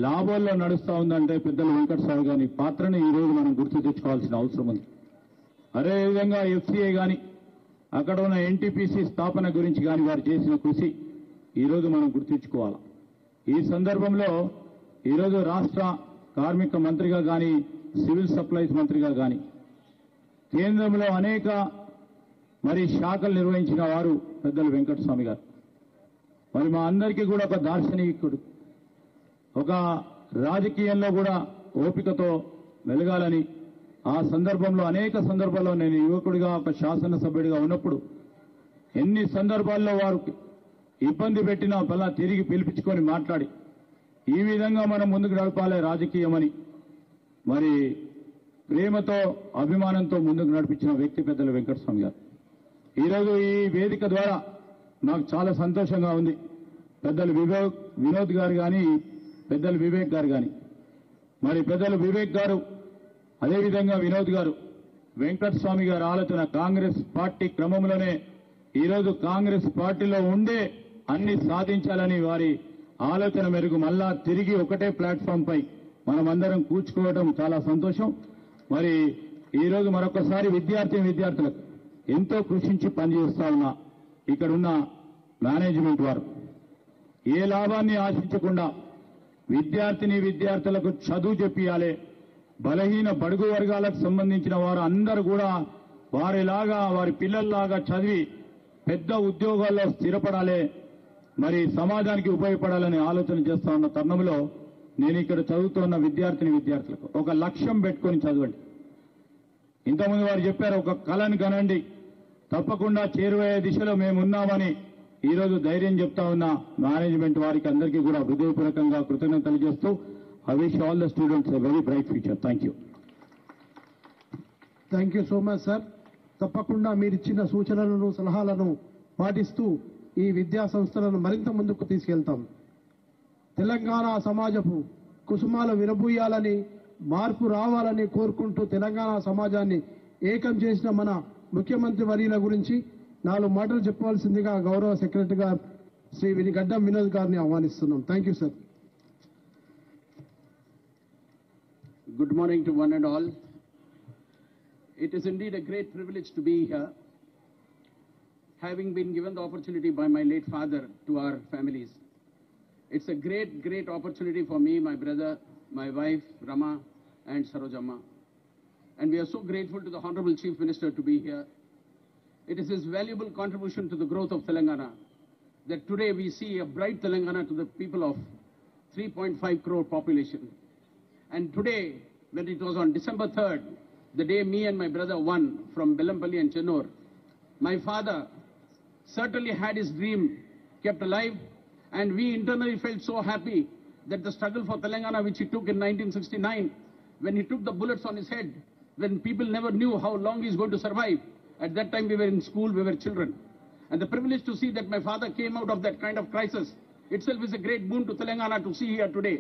లాభాల్లో నడుస్తా ఉందంటే పెద్దలు వెంకటస్వామి గారి పాత్రను ఈరోజు మనం గుర్తు తెచ్చుకోవాల్సిన అవసరం ఉంది. అదేవిధంగా FCI కానీ అక్కడ ఉన్న NTPC స్థాపన గురించి కానీ వారు చేసిన కృషి ఈరోజు మనం గుర్తుంచుకోవాలి. ఈ సందర్భంలో ఈరోజు రాష్ట్ర కార్మిక మంత్రిగా కానీ సివిల్ సప్లైస్ మంత్రిగా కానీ కేంద్రంలో అనేక శాఖలు నిర్వహించిన వారు పెద్దలు వెంకటస్వామి గారు. మరి మా అందరికీ కూడా ఒక దార్శనికుడు, ఒక రాజకీయంలో కూడా ఓపికతో వెలగాలని ఆ సందర్భంలో అనేక సందర్భాల్లో నేను యువకుడిగా ఒక శాసనసభ్యుడిగా ఉన్నప్పుడు ఎన్ని సందర్భాల్లో వారు ఇబ్బంది పెట్టినా బలా తిరిగి పిలిపించుకొని మాట్లాడి ఈ విధంగా మనం ముందుకు నడపాలి రాజకీయమని మరి ప్రేమతో అభిమానంతో ముందుకు నడిపించిన వ్యక్తి పెద్దలు వెంకటస్వామి గారు. ఈరోజు ఈ వేదిక ద్వారా నాకు చాలా సంతోషంగా ఉంది. పెద్దలు వినోద్ గారు కానీ పెద్దలు వివేక్ గారు కానీ మరి పెద్దలు వివేక్ గారు అదేవిధంగా వినోద్ గారు వెంకటస్వామి గారు ఆలోచన కాంగ్రెస్ పార్టీ క్రమంలోనే ఈరోజు కాంగ్రెస్ పార్టీలో ఉండే అన్ని సాధించాలని వారి ఆలోచన మేరకు మళ్ళా తిరిగి ఒకటే ప్లాట్ఫామ్ పై మనమందరం కూర్చుకోవడం చాలా సంతోషం. మరి ఈరోజు మరొకసారి విద్యార్థులకు ఎంతో కృషించి పనిచేస్తా ఉన్నా ఇక్కడున్న మేనేజ్మెంట్ వారు ఏ లాభాన్ని ఆశించకుండా విద్యార్థులకు చదువు చెప్పియాలి. బలహీన బడుగు వర్గాలకు సంబంధించిన వారు అందరూ కూడా వారిలాగా వారి పిల్లల్లాగా చదివి పెద్ద ఉద్యోగాల్లో స్థిరపడాలి, మరి సమాజానికి ఉపయోగపడాలని ఆలోచన చేస్తా ఉన్న తరుణంలో నేను ఇక్కడ చదువుతున్న విద్యార్థులకు ఒక లక్ష్యం పెట్టుకొని చదవండి. ఇంతకుముందు వారు చెప్పారు, ఒక కళను కనండి, తప్పకుండా చేరువయ్యే దిశలో మేమున్నామని ఈరోజు ధైర్యం చెప్తా ఉన్న మేనేజ్మెంట్ వారికి అందరికీ కూడా హృదయపూర్వకంగా కృతజ్ఞతలు తెలియజేస్తూ I wish all the students a very bright future. Thank you. Thank you so much sir. తప్పకుండా మీరిచ్చిన సూచనలను సలహాలను పాటిస్తూ ఈ విద్యా సంస్థలను మరింత ముందుకు తీసుకెళ్తాం. తెలంగాణ సమాజపు కుసుమాలు విరబూయాలని, మార్పు రావాలని కోరుకుంటూ తెలంగాణ సమాజాన్ని ఏకం చేసిన మన ముఖ్యమంత్రి వర్యుల గురించి 4 మాటలు చెప్పవలసిందిగా గౌరవ సెక్రటరీ గారు శ్రీ గడ్డం వినోద్ గారిని ఆహ్వానిస్తున్నాం. Thank you sir. Good morning to one and all. It is indeed a great privilege to be here, having been given the opportunity by my late father to our families. It's a great opportunity for me, my brother, my wife, Rama, and Sarojamma. And we are so grateful to the Honorable Chief Minister to be here. It is his valuable contribution to the growth of Telangana that today we see a bright Telangana to the people of 3.5 crore population. And today, when it was on December 3rd, the day me and my brother won from Belampalli and Chennur, my father certainly had his dream kept alive, and we internally felt so happy that the struggle for Telangana which he took in 1969, when he took the bullets on his head, when people never knew how long he's going to survive. At that time we were in school, we were children. And the privilege to see that my father came out of that kind of crisis itself is a great boon to Telangana to see here today.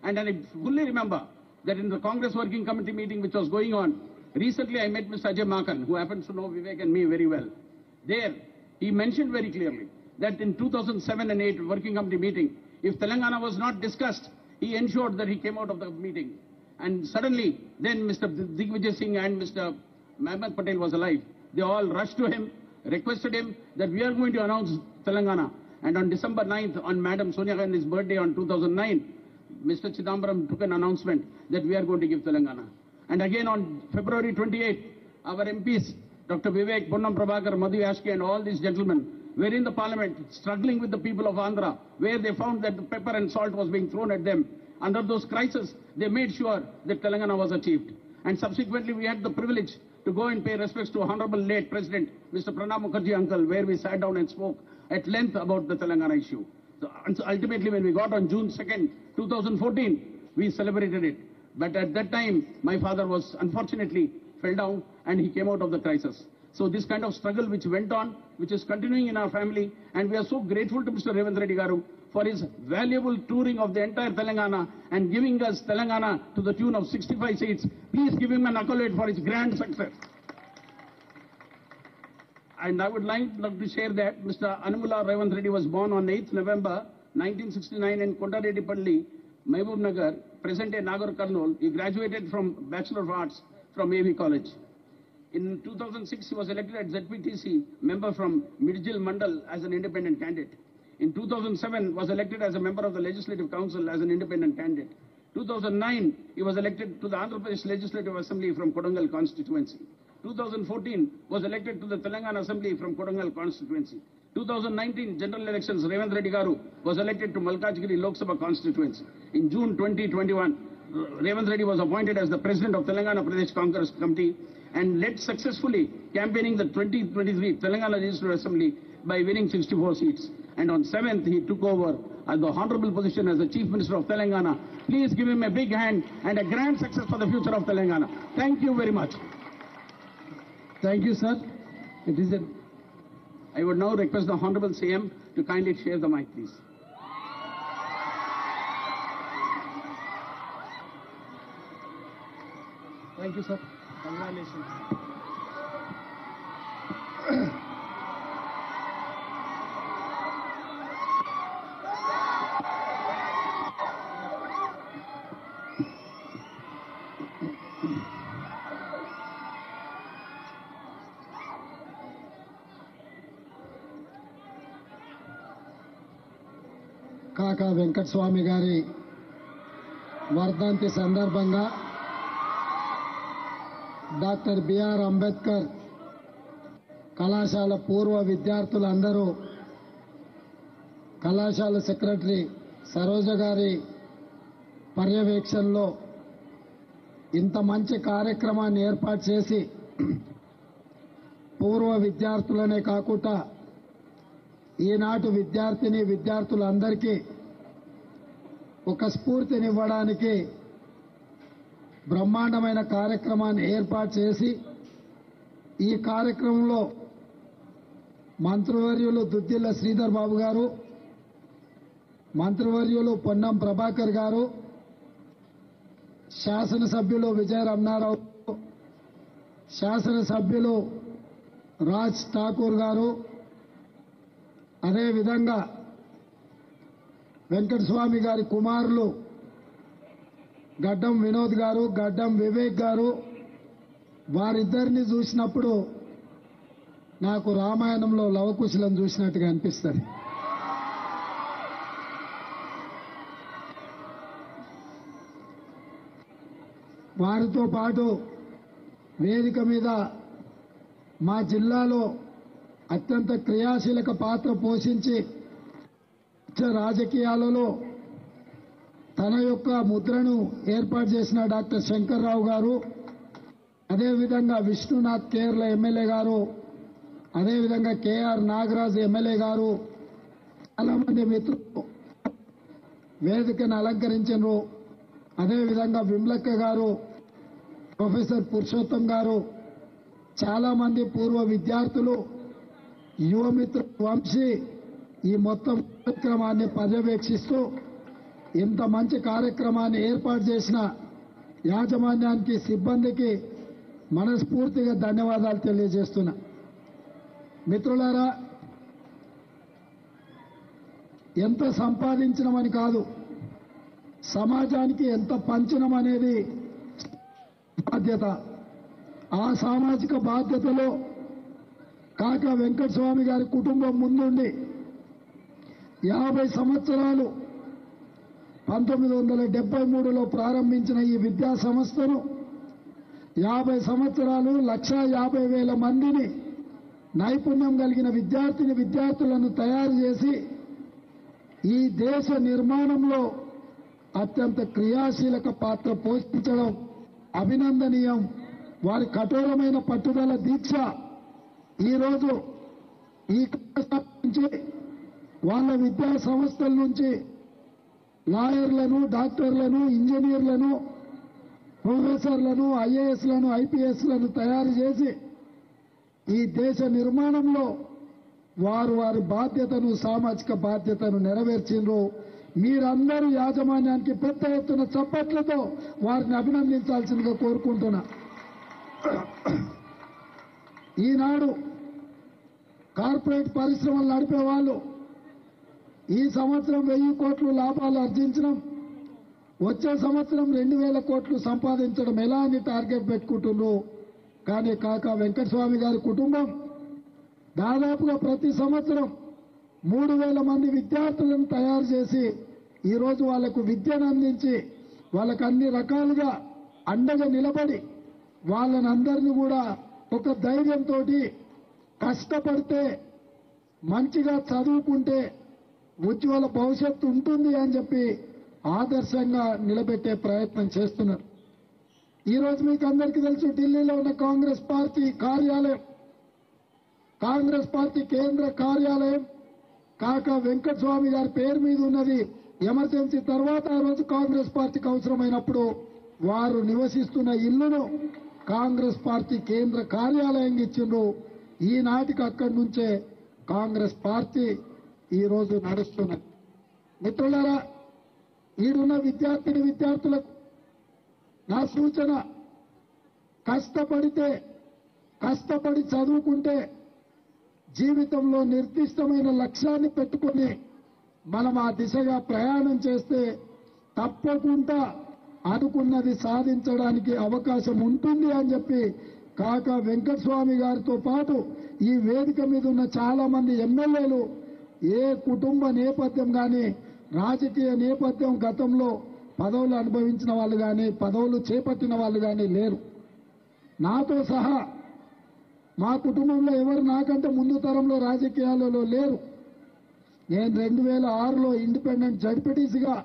And I fully remember that in the Congress Working Committee meeting which was going on, recently I met Mr. Ajay Makan, who happens to know Vivek and me very well. There, he mentioned very clearly that in 2007 and 8 Working Committee meeting, if Telangana was not discussed, he ensured that he came out of the meeting. And suddenly, then Mr. Digvijay Singh and Mr. Mehmet Patel was alive. They all rushed to him, requested him that we are going to announce Telangana. And on December 9th, on Madam Sonia Gandhi's birthday on 2009, Mr. Chidambaram took an announcement that we are going to give Telangana. And again on February 28th, our MPs, Dr. Vivek, Ponnam Prabhakar, Madhu Yashki and all these gentlemen were in the parliament struggling with the people of Andhra, where they found that the pepper and salt was being thrown at them. Under those crises, they made sure that Telangana was achieved. And subsequently, we had the privilege to go and pay respects to Honorable late President Mr. Pranab Mukherjee uncle, where we sat down and spoke at length about the Telangana issue. So ultimately, when we got on June 2nd, 2014, we celebrated it. But at that time, my father was unfortunately fell down and he came out of the crisis. So this kind of struggle which went on, which is continuing in our family, and we are so grateful to Mr. Revanth Reddy Garu for his valuable touring of the entire Telangana and giving us Telangana to the tune of 65 seats. Please give him an accolade for his grand success. And I would like to share that Mr. Anumula Revanth Reddy was born on 8th November 1969 in Kondareddypalli, Mehboob Nagar, present-day Nagar Kurnool. He graduated from Bachelor of Arts from AV College. In 2006, he was elected as ZPTC member from Midjil Mandal as an independent candidate. In 2007, was elected as a member of the Legislative Council as an independent candidate. 2009, he was elected to the Andhra Pradesh Legislative Assembly from Kodangal constituency. 2014, was elected to the Telangana Assembly from Kodangal constituency. 2019 general elections, Revanth Reddy Garu was elected to Malkajgiri Lok Sabha constituency. In June 2021, Revanth Reddy was appointed as the president of Telangana Pradesh Congress Committee and led successfully campaigning the 2023 Telangana Legislative Assembly by winning 64 seats. And on 7th, he took over as the honorable position as the Chief Minister of Telangana. Please give him a big hand and a grand success for the future of Telangana. Thank you very much. Thank you, sir. It is I would now request the Honorable CM to kindly share the mic, please. Thank you, sir. Congratulations. కాకా వెంకటస్వామి గారి వర్ధంతి సందర్భంగా doctor BR Ambedkar కళాశాల పూర్వ విద్యార్థులందరూ కళాశాల secretary Saroja గారి పర్యవేక్షణలో ఇంత మంచి కార్యక్రమాన్ని ఏర్పాటు చేసి పూర్వ విద్యార్థులనే కాకుండా ఈనాటి విద్యార్థులందరికీ ఒక స్ఫూర్తినివ్వడానికి బ్రహ్మాండమైన కార్యక్రమాన్ని ఏర్పాటు చేసి ఈ కార్యక్రమంలో మంత్రివర్యులు దుద్దిల్ల శ్రీధర్ బాబు గారు, మంత్రివర్యులు పొన్నం ప్రభాకర్ గారు, శాసనసభ్యులు విజయ రమణారావు, శాసనసభ్యులు రాజ్ ఠాకూర్ గారు, అదేవిధంగా వెంకటస్వామి గారి కుమారులు గడ్డం వినోద్ గారు, గడ్డం వివేక్ గారు, వారిద్దరిని చూసినప్పుడు నాకు రామాయణంలో లవకుశలం చూసినట్టుగా అనిపిస్తుంది. వారితో పాటు వేదిక మీద మా జిల్లాలో అత్యంత క్రియాశీలక పాత్ర పోషించి రాజకీయాలలో తన యొక్క ముద్రను ఏర్పాటు చేసిన డాక్టర్ శంకర్రావు గారు, అదేవిధంగా విష్ణునాథ్ కేరళ ఎమ్మెల్యే గారు, అదేవిధంగా కేఆర్ నాగరాజు ఎమ్మెల్యే గారు, చాలా మంది మిత్రులు వేదికను అలంకరించారు. అదేవిధంగా విమలక్క గారు, ప్రొఫెసర్ పురుషోత్తం గారు, చాలా మంది పూర్వ విద్యార్థులు, యువమిత్రులు, వంశీ ఈ మొత్తం కార్యక్రమాన్ని పర్యవేక్షిస్తూ ఇంత మంచి కార్యక్రమాన్ని ఏర్పాటు చేసిన యాజమాన్యానికి, సిబ్బందికి మనస్ఫూర్తిగా ధన్యవాదాలు తెలియజేస్తున్నా. మిత్రులారా, ఎంత సంపాదించడమని కాదు, సమాజానికి ఎంత పంచడం అనేది బాధ్యత. ఆ సామాజిక బాధ్యతలో కాకా వెంకటస్వామి గారి కుటుంబం ముందుండి 50 సంవత్సరాలు 1973లో ప్రారంభించిన ఈ విద్యా సంస్థను 50 సంవత్సరాలు 1,50,000 మందిని నైపుణ్యం కలిగిన విద్యార్థులను తయారు చేసి ఈ దేశ నిర్మాణంలో అత్యంత క్రియాశీలక పాత్ర పోషించడం అభినందనీయం. వారి కఠోరమైన పట్టుదల దీక్ష ఈరోజు ఈ నుంచి వాళ్ళ విద్యా సంస్థల నుంచి లాయర్లను, డాక్టర్లను, ఇంజనీర్లను, ప్రొఫెసర్లను, ఐఏఎస్లను, ఐపీఎస్లను తయారు చేసి ఈ దేశ నిర్మాణంలో వారి బాధ్యతను, సామాజిక బాధ్యతను నెరవేర్చిండ్రు. మీరందరూ యాజమాన్యానికి పెద్ద ఎత్తున చప్పట్లతో వారిని అభినందించాల్సిందిగా కోరుకుంటున్నా. ఈనాడు కార్పొరేట్ పరిశ్రమలు నడిపే వాళ్ళు ఈ సంవత్సరం 1000 కోట్లు లాభాలు ఆర్జించడం, వచ్చే సంవత్సరం 2000 కోట్లు సంపాదించడం ఎలా అని టార్గెట్ పెట్టుకుంటున్నారు. కానీ కాకా వెంకటస్వామి గారి కుటుంబం దాదాపుగా ప్రతి సంవత్సరం 3000 మంది విద్యార్థులను తయారు చేసి ఈరోజు వాళ్లకు విద్యను అందించి వాళ్ళకు అన్ని రకాలుగా అండగా నిలబడి వాళ్ళని అందరినీ కూడా ఒక ధైర్యంతో కష్టపడితే మంచిగా చదువుకుంటే ఉజ్వల భవిష్యత్తు ఉంటుంది అని చెప్పి ఆదర్శంగా నిలబెట్టే ప్రయత్నం చేస్తున్నారు. ఈరోజు మీకు అందరికీ తెలుసు, ఢిల్లీలో ఉన్న కాంగ్రెస్ పార్టీ కార్యాలయం, కాంగ్రెస్ పార్టీ కేంద్ర కార్యాలయం కాకా వెంకటస్వామి గారి పేరు మీద ఉన్నది. ఎమర్జెన్సీ తర్వాత ఆ రోజు కాంగ్రెస్ పార్టీకి అవసరమైనప్పుడు వారు నివసిస్తున్న ఇల్లును కాంగ్రెస్ పార్టీ కేంద్ర కార్యాలయం ఇచ్చిండ్రు. ఈనాటికి అక్కడి నుంచే కాంగ్రెస్ పార్టీ ఈరోజు నడుస్తున్నది. మిత్రులారా, ఈడున్న విద్యార్థులకు నా సూచన, కష్టపడి చదువుకుంటే జీవితంలో నిర్దిష్టమైన లక్ష్యాన్ని పెట్టుకుని మనం ఆ దిశగా ప్రయాణం చేస్తే తప్పకుండా అనుకున్నది సాధించడానికి అవకాశం ఉంటుంది అని చెప్పి కాకా వెంకటస్వామి గారితో పాటు ఈ వేదిక మీద ఉన్న చాలా మంది ఎమ్మెల్యేలు ఏ కుటుంబ నేపథ్యం కానీ, రాజకీయ నేపథ్యం, గతంలో పదవులు అనుభవించిన వాళ్ళు కానీ, పదవులు చేపట్టిన వాళ్ళు కానీ లేరు. నాతో సహా మా కుటుంబంలో ఎవరు నాకంటే ముందు తరంలో రాజకీయాలలో లేరు. నేను 2006లో ఇండిపెండెంట్ జడ్పీటీసీగా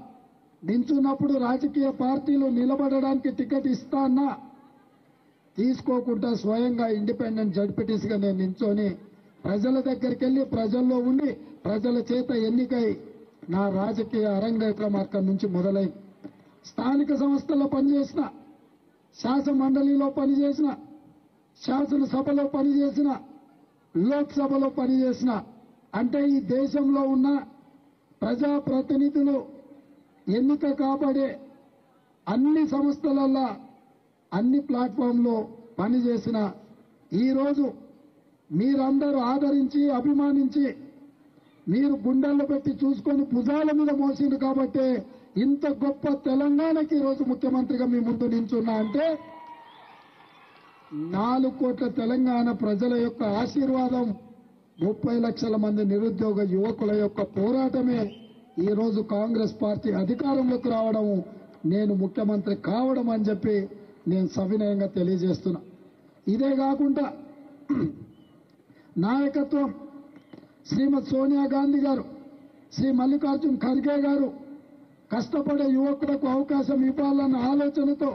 నించున్నప్పుడు రాజకీయ పార్టీలు నిలబడడానికి టికెట్ ఇస్తానా తీసుకోకుండా స్వయంగా ఇండిపెండెంట్ జడ్పీటీసీగా నేను నించొని ప్రజల దగ్గరికి వెళ్లి ప్రజల్లో ఉండి ప్రజల చేత ఎన్నికై నా రాజకీయ అరంగేట్రం అక్కడి నుంచి మొదలైంది. స్థానిక సంస్థల్లో పనిచేసిన, శాసన మండలిలో పనిచేసిన, శాసనసభలో పనిచేసిన, లోక్సభలో పనిచేసిన, అంటే ఈ దేశంలో ఉన్న ప్రజాప్రతినిధులు ఎన్నిక కాబడే అన్ని సంస్థలల్లో, అన్ని ప్లాట్ఫామ్లో పనిచేసిన ఈరోజు మీరందరూ ఆదరించి, అభిమానించి, మీరు గుండెల్లో పెట్టి చూసుకొని భుజాల మీద మోసింది కాబట్టి ఇంత గొప్ప తెలంగాణకి ఈరోజు ముఖ్యమంత్రిగా మీ ముందు నించున్నా అంటే 4 కోట్ల తెలంగాణ ప్రజల యొక్క ఆశీర్వాదం, 30 లక్షల మంది నిరుద్యోగ యువకుల యొక్క పోరాటమే ఈరోజు కాంగ్రెస్ పార్టీ అధికారంలోకి రావడం, నేను ముఖ్యమంత్రి కావడం అని చెప్పి నేను సవినయంగా తెలియజేస్తున్నా. ఇదే కాకుండా నాయకత్వం శ్రీమతి సోనియా గాంధీ గారు, శ్రీ మల్లికార్జున్ ఖర్గే గారు కష్టపడే యువకులకు అవకాశం ఇవ్వాలన్న ఆలోచనతో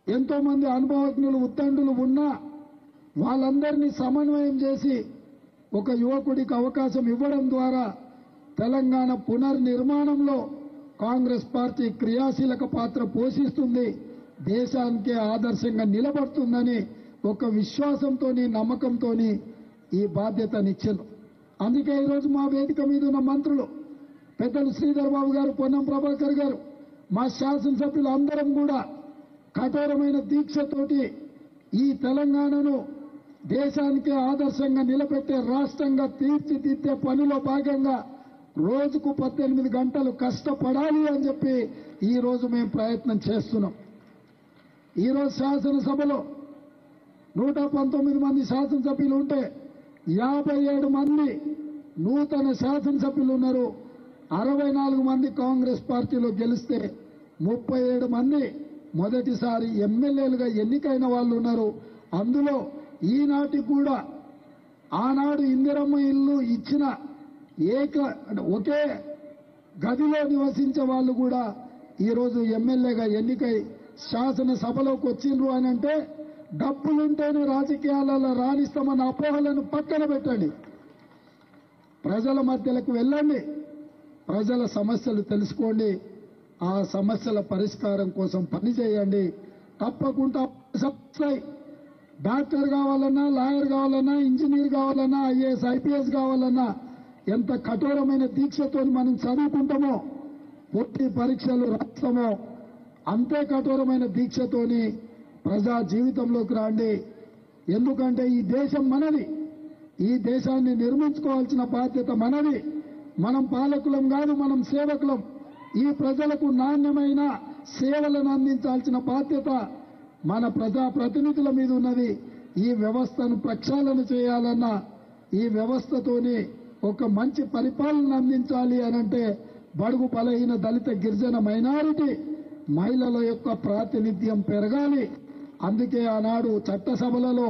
ఎంతో మంది అనుభవజ్ఞులు, ఉద్దండులు ఉన్నా వాళ్ళందరినీ సమన్వయం చేసి ఒక యువకుడికి అవకాశం ఇవ్వడం ద్వారా తెలంగాణ పునర్నిర్మాణంలో కాంగ్రెస్ పార్టీ క్రియాశీలక పాత్ర పోషిస్తుంది, దేశానికే ఆదర్శంగా నిలబడుతుందని ఒక విశ్వాసంతో, నమ్మకంతో ఈ బాధ్యతనిచ్చారు. అందుకే ఈరోజు మా వేదిక మీద ఉన్న మంత్రులు పెద్దలు శ్రీధర్ బాబు గారు, పొన్నం ప్రభాకర్ గారు, మా శాసనసభ్యులు అందరం కూడా కఠోరమైన దీక్షతోటి ఈ తెలంగాణను దేశానికే ఆదర్శంగా నిలబెట్టే రాష్ట్రంగా తీర్చిదిద్దే పనిలో భాగంగా రోజుకు 18 గంటలు కష్టపడాలి అని చెప్పి ఈ రోజు మేము ప్రయత్నం చేస్తున్నాం. ఈరోజు శాసనసభలో 119 మంది శాసనసభ్యులు ఉంటే 57 మంది నూతన శాసనసభ్యులు ఉన్నారు. 64 మంది కాంగ్రెస్ పార్టీలో గెలిస్తే 37 మంది మొదటిసారి ఎమ్మెల్యేలుగా ఎన్నికైన వాళ్ళు ఉన్నారు. అందులో ఈనాటికి కూడా ఆనాడు ఇందిరమ్మ ఇల్లు ఇచ్చిన ఒకే గదిలో నివసించే వాళ్ళు కూడా ఈరోజు ఎమ్మెల్యేగా ఎన్నికై శాసనసభలోకి వచ్చిండ్రు అని అంటే డబ్బులుంటేనే రాజకీయాలలో రాణిస్తామన్న అపోహలను పక్కన పెట్టండి. ప్రజల మధ్యలకు వెళ్ళండి, ప్రజల సమస్యలు తెలుసుకోండి, ఆ సమస్యల పరిష్కారం కోసం పనిచేయండి. తప్పకుండా వస్తాయి. డాక్టర్ కావాలన్నా, లాయర్ కావాలన్నా, ఇంజనీర్ కావాలన్నా, ఐఏఎస్ ఐపీఎస్ కావాలన్నా ఎంత కఠోరమైన దీక్షతో మనం చదువుకుంటామో, పోటీ పరీక్షలు రాస్తామో అంతే కఠోరమైన దీక్షతోని ప్రజా జీవితంలోకి రండి. ఎందుకంటే ఈ దేశం మనది, ఈ దేశాన్ని నిర్మించుకోవాల్సిన బాధ్యత మనది. మనం పాలకులం కాదు, మనం సేవకులం. ఈ ప్రజలకు నాణ్యమైన సేవలను అందించాల్సిన బాధ్యత మన ప్రజాప్రతినిధుల మీద ఉన్నది. ఈ వ్యవస్థను ప్రక్షాళన చేయాలన్నా, ఈ వ్యవస్థతోని ఒక మంచి పరిపాలన అందించాలి అనంటే బడుగు బలహీన దళిత గిరిజన మైనారిటీ మహిళల యొక్క ప్రాతినిధ్యం పెరగాలి. అందుకే ఆనాడు చట్టసభలలో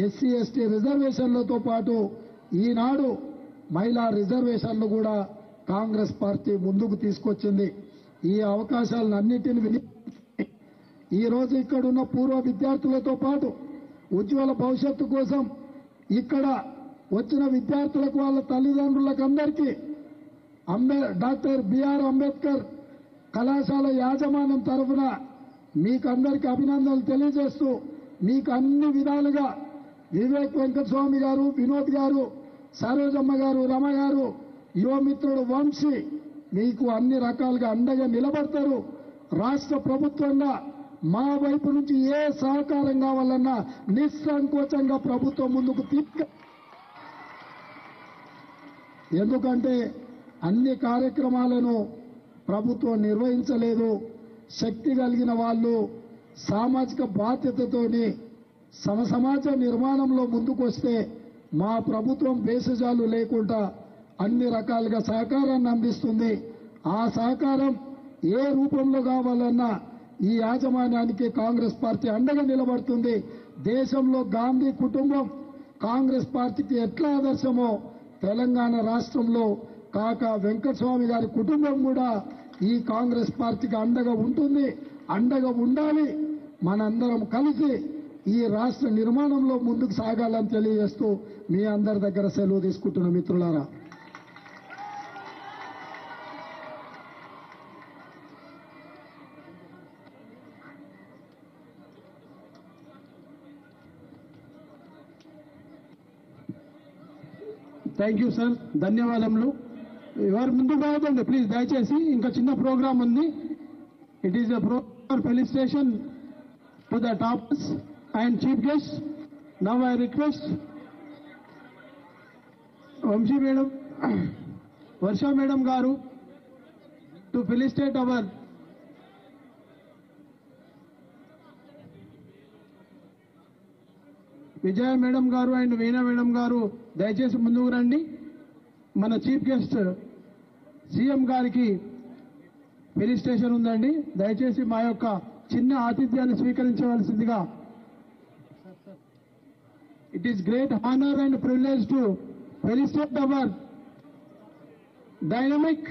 ఎస్సీ ఎస్టీ రిజర్వేషన్లతో పాటు ఈనాడు మహిళా రిజర్వేషన్లు కూడా కాంగ్రెస్ పార్టీ ముందుకు తీసుకొచ్చింది. ఈ అవకాశాలను అన్నిటిని ఈ రోజు ఇక్కడున్న పూర్వ విద్యార్థులతో పాటు ఉజ్వల భవిష్యత్తు కోసం ఇక్కడ వచ్చిన విద్యార్థులకు వాళ్ళ తల్లిదండ్రులకు అందరికీ డాక్టర్ బిఆర్ అంబేద్కర్ కళాశాల యాజమాన్యం తరఫున మీకందరికీ అభినందనలు తెలియజేస్తూ, మీకు అన్ని విధాలుగా వివేక్ వెంకటస్వామి గారు, వినోద్ గారు, సరోజమ్మ గారు, రమ గారు, యువమిత్రుడు వంశీ మీకు అన్ని రకాలుగా అండగా నిలబడతారు. రాష్ట్ర ప్రభుత్వంగా మా వైపు నుంచి ఏ సహకారం కావాలన్నా నిస్సంకోచంగా ప్రభుత్వం ముందుకు ఎందుకంటే అన్ని కార్యక్రమాలను ప్రభుత్వం నిర్వహించలేదు. శక్తి కలిగిన వాళ్ళు సామాజిక బాధ్యతతోని సమాజ నిర్మాణంలో ముందుకొస్తే మా ప్రభుత్వం భేషజాలు లేకుండా అన్ని రకాలుగా సహకారాన్ని అందిస్తుంది. ఆ సహకారం ఏ రూపంలో కావాలన్నా ఈ యాజమాన్యానికి కాంగ్రెస్ పార్టీ అండగా నిలబడుతుంది. దేశంలో గాంధీ కుటుంబం కాంగ్రెస్ పార్టీకి ఎట్లా ఆదర్శమో తెలంగాణ రాష్ట్రంలో కాకా వెంకటస్వామి గారి కుటుంబం కూడా ఈ కాంగ్రెస్ పార్టీకి అండగా ఉంటుంది, అండగా ఉండాలి. మనందరం కలిసి ఈ రాష్ట్ర నిర్మాణంలో ముందుకు సాగాలని తెలియజేస్తూ మీ అందరి దగ్గర సెలవు తీసుకుంటున్న మిత్రులారా. థ్యాంక్ యూ సార్, ధన్యవాదములు. ఎవరు ముందుకు రావద్దండి ప్లీజ్, దయచేసి ఇంకా చిన్న ప్రోగ్రామ్ ఉంది. It is a program felicitation to the toppers and chief guest. Now I request Vamshi madam, Varsha madam garu to felicitate our Vijaya madam garu and Veena madam garu దయచేసి ముందుకు రండి. మన చీఫ్ గెస్ట్ సీఎం గారికి ఫెలిసిటేషన్ ఉందండి. దయచేసి మా యొక్క చిన్న ఆతిథ్యాన్ని స్వీకరించవలసిందిగా. It is great honour and privilege to felicitate our dynamic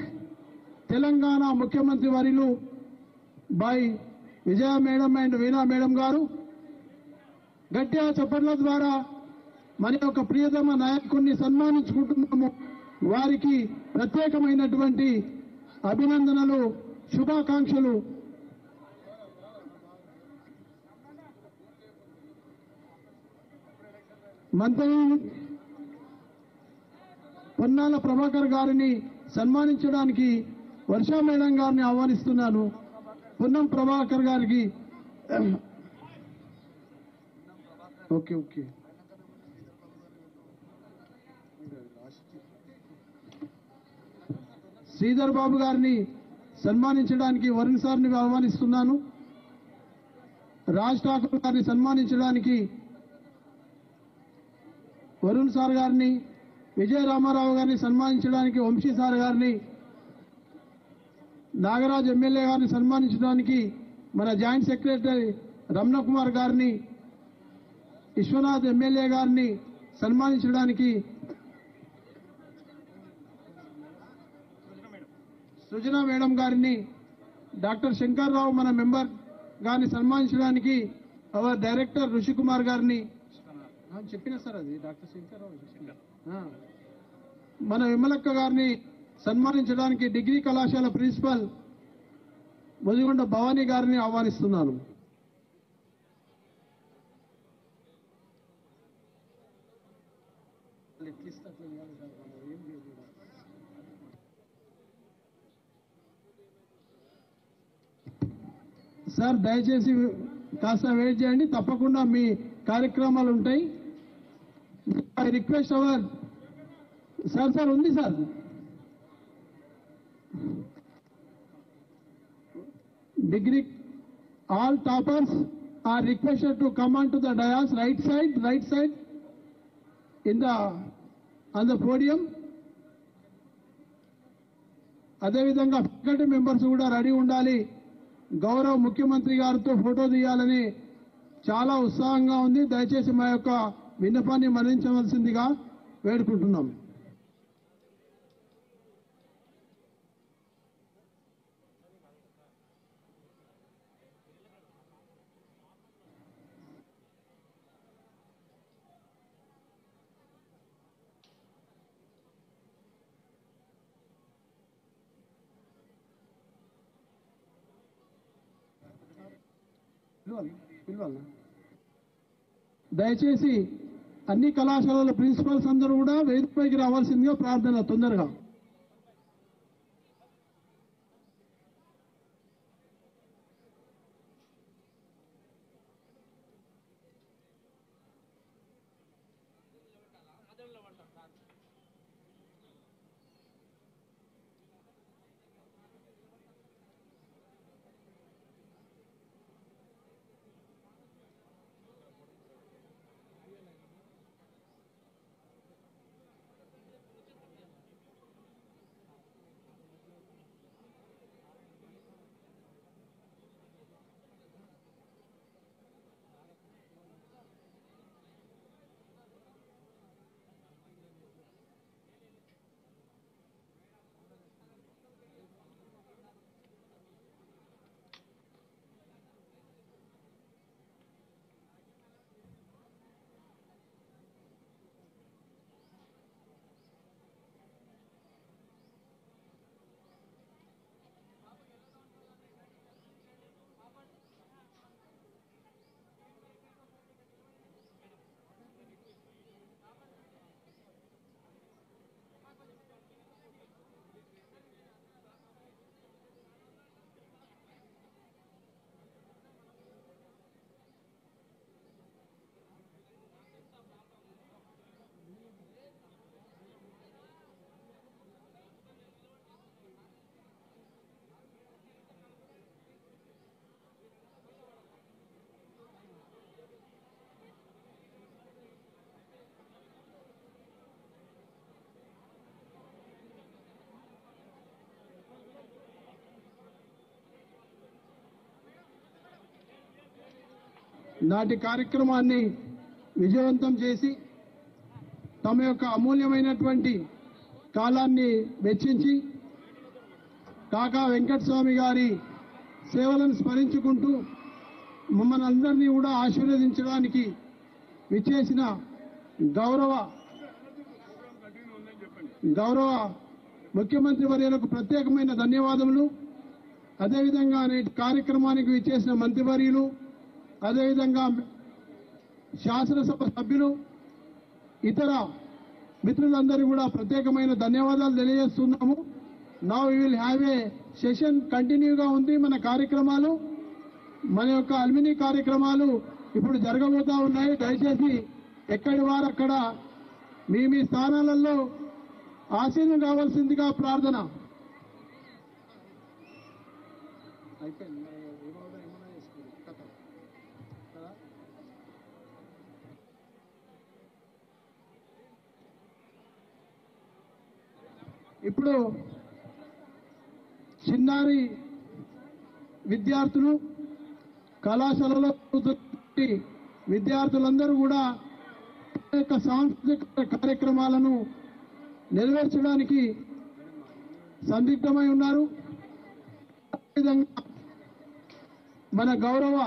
Telangana ముఖ్యమంత్రి వర్యులు by Vijaya madam and Veena madam garu. గట్టిగా చప్పట్ల ద్వారా మన యొక్క ప్రియతమ నాయకుడిని సన్మానించుకుంటున్నాము. వారికి ప్రత్యేకమైనటువంటి అభినందనలు, శుభాకాంక్షలు. మంత్రి పొన్నాల ప్రభాకర్ గారిని సన్మానించడానికి వర్షా మేడం గారిని ఆహ్వానిస్తున్నాను. పొన్నం ప్రభాకర్ గారికి ఓకే ఓకే శ్రీధర్ బాబు గారిని సన్మానించడానికి వరుణ్ సార్ని ఆహ్వానిస్తున్నాను. రాజ్ ఠాకూర్ గారిని సన్మానించడానికి వరుణ్ సార్ గారిని, విజయ రామారావు గారిని సన్మానించడానికి వంశీ సార్ గారిని, నాగరాజ్ ఎమ్మెల్యే గారిని సన్మానించడానికి మన జాయింట్ సెక్రటరీ రమణ కుమార్ గారిని, విశ్వనాథ్ ఎమ్మెల్యే గారిని సన్మానించడానికి సృజన మేడం గారిని, డాక్టర్ శంకర్రావు మన మెంబర్ గారిని సన్మానించడానికి అవర్ డైరెక్టర్ ఋషి కుమార్ గారిని చెప్పిన సార్ అది డాక్టర్ శంకర్ మన విమలక్క గారిని సన్మానించడానికి డిగ్రీ కళాశాల ప్రిన్సిపల్ ముదిగొండ భవానీ గారిని ఆహ్వానిస్తున్నాను. సార్ దయచేసి కాస్త వెయిట్ చేయండి, తప్పకుండా మీ కార్యక్రమాలు ఉంటాయి. ఐ రిక్వెస్ట్ అవర్ సార్ ఉంది sir degree all toppers are requested to come on to the dais right side on the podium. అదేవిధంగా ఫ్యాకల్టీ మెంబర్స్ కూడా రెడీ ఉండాలి. గౌరవ ముఖ్యమంత్రి గారితో ఫోటో తీయాలని చాలా ఉత్సాహంగా ఉంది. దయచేసి మా యొక్క విన్నపాన్ని మన్నించవలసిందిగా వేడుకుంటున్నాం. దయచేసి అన్ని కళాశాలల ప్రిన్సిపల్స్ అందరూ కూడా వేదికపైకి రావాల్సిందిగా ప్రార్థన తొందరగా. నాటి కార్యక్రమాన్ని విజయవంతం చేసి తమ యొక్క అమూల్యమైనటువంటి కాలాన్ని వెచ్చించి కాకా వెంకటస్వామి గారి సేవలను స్మరించుకుంటూ మమ్మల్ని అందరినీ కూడా ఆశీర్వదించడానికి విచ్చేసిన గౌరవ ముఖ్యమంత్రి వర్యులకు ప్రత్యేకమైన ధన్యవాదములు. అదేవిధంగా నేటి కార్యక్రమానికి విచ్చేసిన మంత్రివర్యులు, అదేవిధంగా శాసనసభ సభ్యులు, ఇతర మిత్రులందరూ కూడా ప్రత్యేకమైన ధన్యవాదాలు తెలియజేస్తున్నాము. Now we will have a session కంటిన్యూగా ఉంది. మన కార్యక్రమాలు, మన యొక్క అల్మినీ కార్యక్రమాలు ఇప్పుడు జరగబోతా ఉన్నాయి. దయచేసి ఎక్కడి వారు అక్కడ మీ మీ స్థానాలలో ఆసీనం కావాల్సిందిగా ప్రార్థన. ఇప్పుడు చిన్నారి విద్యార్థులు, కళాశాలలో విద్యార్థులందరూ కూడా యొక్క సాంస్కృతిక కార్యక్రమాలను నెరవేర్చడానికి సందిగ్ధమై ఉన్నారు. అదేవిధంగా మన గౌరవ